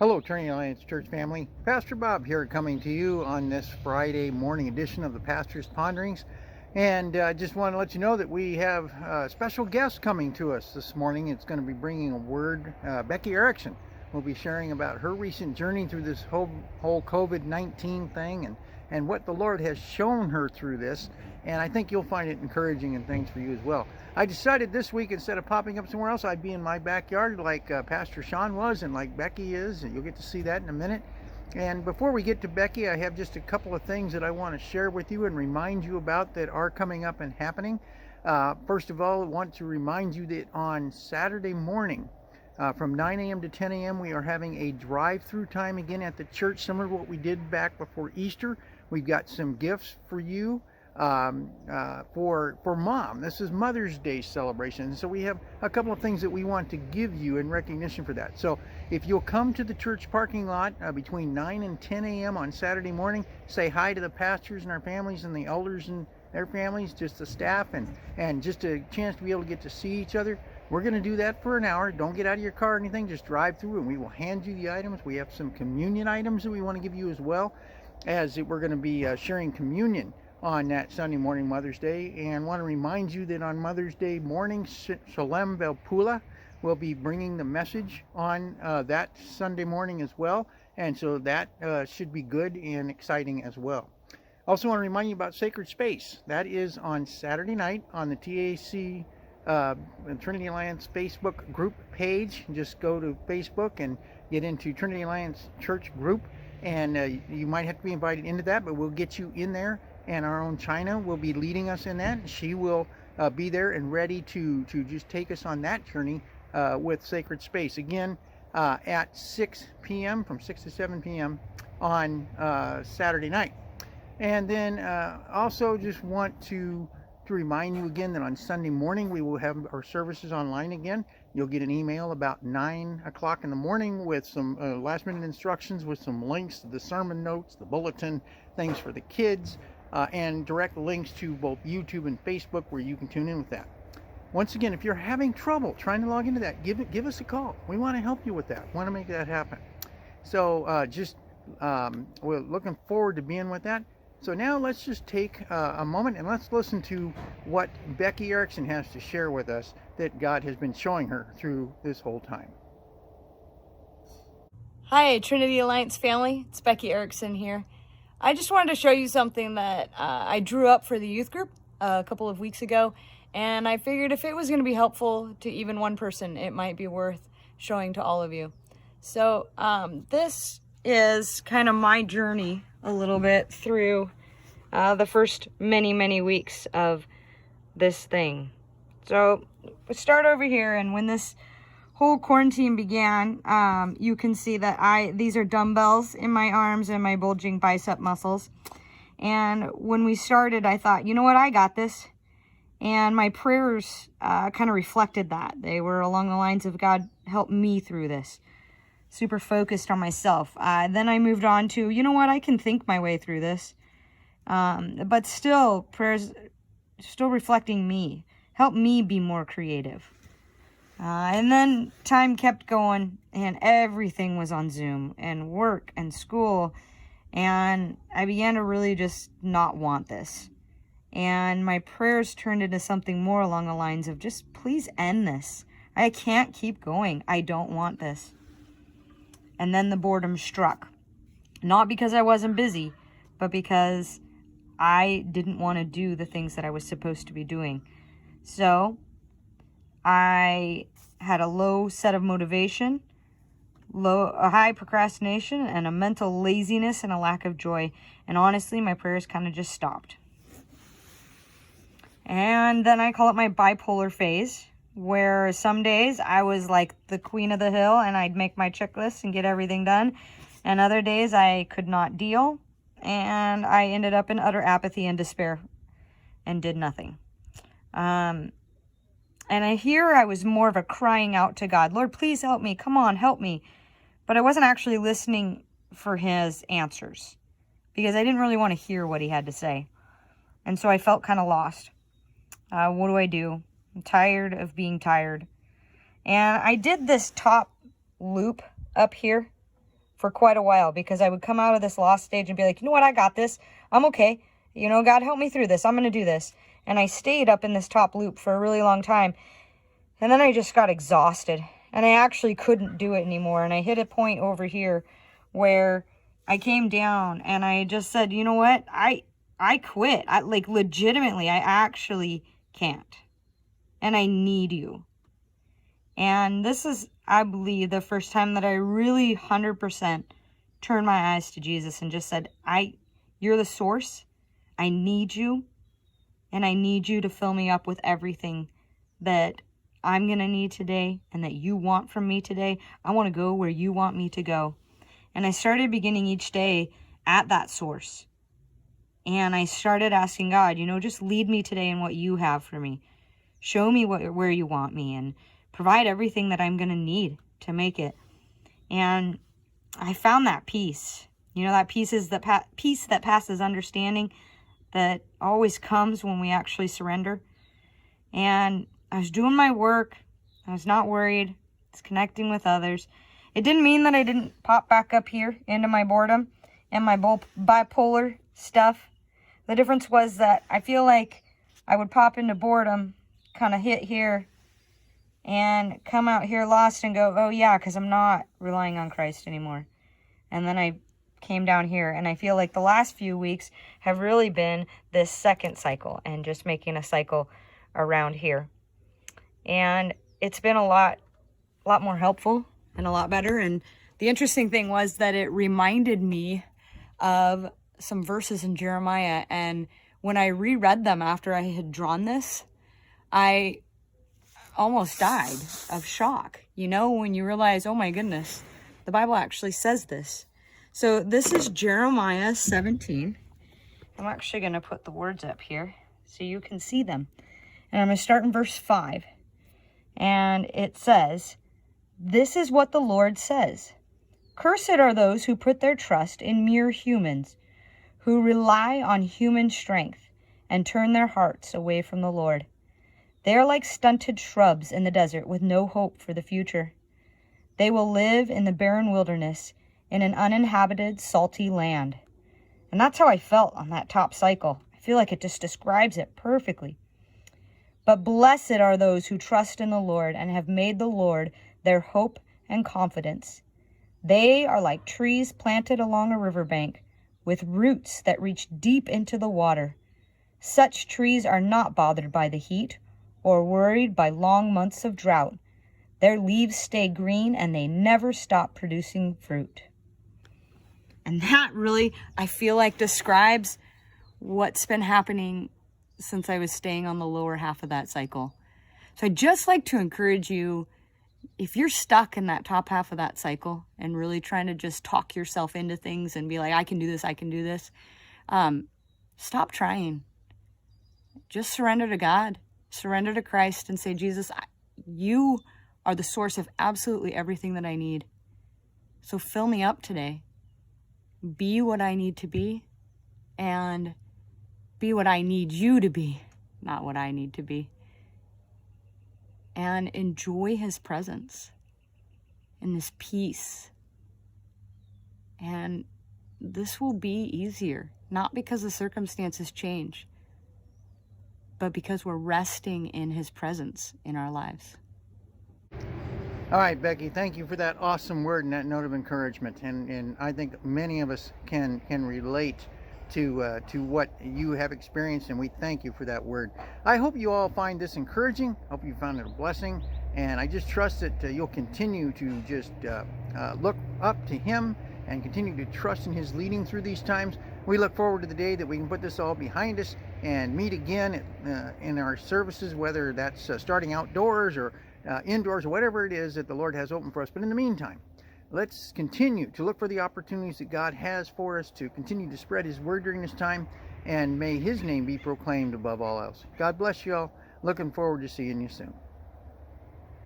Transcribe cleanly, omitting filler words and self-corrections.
Hello, Trinity Alliance Church family. Pastor Bob here coming to you on this Friday morning edition of the Pastor's Ponderings. And I just want to let you know that we have a special guest coming to us this morning. It's going to be bringing a word. Becky Erickson will be sharing about her recent journey through this whole COVID-19 thing and what the Lord has shown her through this. And I think you'll find it encouraging and things for you as well. I decided this week, instead of popping up somewhere else, I'd be in my backyard like Pastor Sean was and like Becky is, and you'll get to see that in a minute. And before we get to Becky, I have just a couple of things that I want to share with you and remind you about that are coming up and happening. First of all, I want to remind you that on Saturday morning, from 9 a.m. to 10 a.m., we are having a drive-through time again at the church, similar to what we did back before Easter. We've got some gifts for you. For mom. This is Mother's Day celebration. So we have a couple of things that we want to give you in recognition for that. So if you'll come to the church parking lot between 9 and 10 a.m. on Saturday morning, say hi to the pastors and our families and the elders and their families, just the staff, and just a chance to be able to get to see each other. We're going to do that for an hour. Don't get out of your car or anything. Just drive through and we will hand you the items. We have some communion items that we want to give you as well, as we're going to be sharing communion on that Sunday morning, Mother's Day. And want to remind you that on Mother's Day morning, Shalem Belpula will be bringing the message on that Sunday morning as well. And so that should be good and exciting as well. Also want to remind you about Sacred Space. That is on Saturday night on the TAC Trinity Alliance Facebook group page. Just go to Facebook and get into Trinity Alliance Church group. And you might have to be invited into that, but we'll get you in there. And our own China will be leading us in that. She will be there and ready to just take us on that journey with Sacred Space. Again, at 6 p.m., from 6 to 7 p.m. on Saturday night. And then also just want to remind you again that on Sunday morning we will have our services online again. You'll get an email about 9 o'clock in the morning with some last minute instructions with some links to the sermon notes, the bulletin, things for the kids, and direct links to both YouTube and Facebook where you can tune in with that. Once again, if you're having trouble trying to log into that, give us a call. We want to help you with that. We want to make that happen. So we're looking forward to being with that. So now let's just take a moment and let's listen to what Becky Erickson has to share with us that God has been showing her through this whole time. Hi, Trinity Alliance family. It's Becky Erickson here. I just wanted to show you something that I drew up for the youth group a couple of weeks ago, and I figured if it was going to be helpful to even one person, it might be worth showing to all of you. So this is kind of my journey a little bit through the first many weeks of this thing. So we start over here, and when this whole quarantine began, you can see that these are dumbbells in my arms and my bulging bicep muscles. And when we started, I thought, you know what, I got this. And my prayers kind of reflected that. They were along the lines of, God, help me through this. Super focused on myself. Then I moved on to, you know what, I can think my way through this. But still, prayers still reflecting me. Help me be more creative. And then time kept going, and everything was on Zoom, and work and school, and I began to really just not want this. And my prayers turned into something more along the lines of, just please end this. I can't keep going. I don't want this. And then the boredom struck. Not because I wasn't busy, but because I didn't want to do the things that I was supposed to be doing. So I had a low set of motivation, a high procrastination, and a mental laziness and a lack of joy. And honestly, my prayers kind of just stopped. And then I call it my bipolar phase, where some days I was like the queen of the hill and I'd make my checklist and get everything done. And other days I could not deal, and I ended up in utter apathy and despair and did nothing. And I was more of a crying out to God, Lord, please help me. Come on, help me. But I wasn't actually listening for his answers because I didn't really want to hear what he had to say. And so I felt kind of lost. What do I do? I'm tired of being tired. And I did this top loop up here for quite a while, because I would come out of this lost stage and be like, you know what, I got this. I'm okay. You know, God help me through this. I'm going to do this. And I stayed up in this top loop for a really long time. And then I just got exhausted. And I actually couldn't do it anymore. And I hit a point over here where I came down and I just said, you know what? I quit. Like, legitimately, I actually can't. And I need you. And this is, I believe, the first time that I really 100% turned my eyes to Jesus and just said, you're the source. I need you. And I need you to fill me up with everything that I'm going to need today and that you want from me today. I want to go where you want me to go. And I started beginning each day at that source. And I started asking God, you know, just lead me today in what you have for me. Show me where you want me, and provide everything that I'm going to need to make it. And I found that peace. You know, that peace is the peace that passes understanding, that always comes when we actually surrender. And I was doing my work. I was not worried. I was connecting with others. It didn't mean that I didn't pop back up here into my boredom and my bipolar stuff. The difference was that I feel like I would pop into boredom, kind of hit here, and come out here lost and go, oh yeah, because I'm not relying on Christ anymore. And then I came down here, and I feel like the last few weeks have really been this second cycle and just making a cycle around here. And it's been a lot more helpful and a lot better. And the interesting thing was that it reminded me of some verses in Jeremiah. And when I reread them after I had drawn this, I almost died of shock. You know, when you realize, oh my goodness, the Bible actually says this. So this is Jeremiah 17. I'm actually going to put the words up here so you can see them. And I'm going to start in verse 5. And it says, "This is what the Lord says. Cursed are those who put their trust in mere humans, who rely on human strength and turn their hearts away from the Lord. They are like stunted shrubs in the desert with no hope for the future. They will live in the barren wilderness, in an uninhabited, salty land." And that's how I felt on that top cycle. I feel like it just describes it perfectly. "But blessed are those who trust in the Lord and have made the Lord their hope and confidence. They are like trees planted along a riverbank, with roots that reach deep into the water. Such trees are not bothered by the heat or worried by long months of drought. Their leaves stay green and they never stop producing fruit." And that really, I feel like, describes what's been happening since I was staying on the lower half of that cycle. So I'd just like to encourage you, if you're stuck in that top half of that cycle and really trying to just talk yourself into things and be like, I can do this, stop trying. Just surrender to God, surrender to Christ, and say, Jesus, you are the source of absolutely everything that I need. So fill me up today. Be what I need to be, and be what I need you to be, not what I need to be. And enjoy his presence and his peace. And this will be easier, not because the circumstances change, but because we're resting in his presence in our lives. All right, Becky, thank you for that awesome word and that note of encouragement. And I think many of us can relate to what you have experienced, and we thank you for that word. I hope you all find this encouraging. I hope you found it a blessing, and I just trust that you'll continue to just look up to him and continue to trust in his leading through these times. We look forward to the day that we can put this all behind us and meet again in our services, whether that's starting outdoors or indoors or whatever it is that the Lord has open for us. But in the meantime, let's continue to look for the opportunities that God has for us to continue to spread his word during this time, and may his name be proclaimed above all else. God bless you all. Looking forward to seeing you soon.